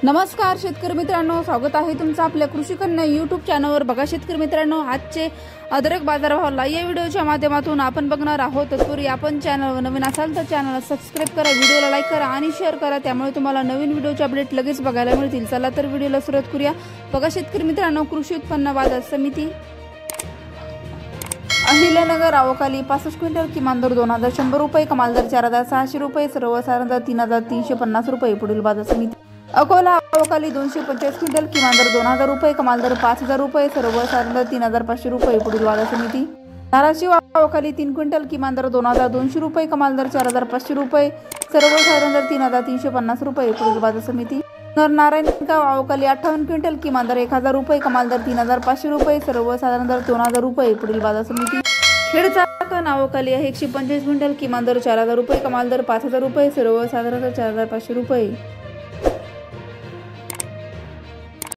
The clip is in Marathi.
नमस्कार शेतकरी मित्रांनो, स्वागत आहे तुमचं आपल्या कृषी कन्या यूट्यूब चॅनलवर। बघा शेतकरी मित्रांनो, आजचे अद्रक बाजारभाव या व्हिडिओच्या माध्यमातून आपण बघणार आहोत। तत्पूर्वी आपण चॅनलवर नवीन असाल तर चॅनलला सबस्क्राइब करा, व्हिडिओला लाईक करा आणि शेअर करा, त्यामुळे तुम्हाला नवीन व्हिडिओचे अपडेट लगेच बघायला मिळतील। चला तर व्हिडिओला सुरुवात करूया। बघा शेतकरी मित्रांनो, कृषी उत्पन्न बाजार समिती अहिल्यानगर आवकाली 65 क्विंटल, किमान दर 2100 रुपये, कमाल दर 4600 रुपये, सर्वसाधारण दर 3350 रुपये। पुढील बाजार समिती अकोला आवकाली 245 क्विंटल, किमान दर 2000 रुपये, कमाल दर 5000 रुपये, सर्वसाधारण दर 3500 रुपये। पुढील बाजार समिती धाराशिव आवकाली 3 क्विंटल, किमान दर 2200 रुपये, कमाल दर 4500 रुपये, सर्वसाधारण दर 3350 रुपये। पुढील बाजार समिती नारायणगाव आवकाली 58 क्विंटल, किमान दर 1000 रुपये, कमाल दर 3500 रुपये, सर्वसाधारण दर 2000 रुपये। पुढील बाजार समिती खेडचा आवकाली आहे 125 क्विंटल, किमान दर 4000 रुपये, कमाल दर 5000 रुपये, सर्वसाधारण दर 4500 रुपये।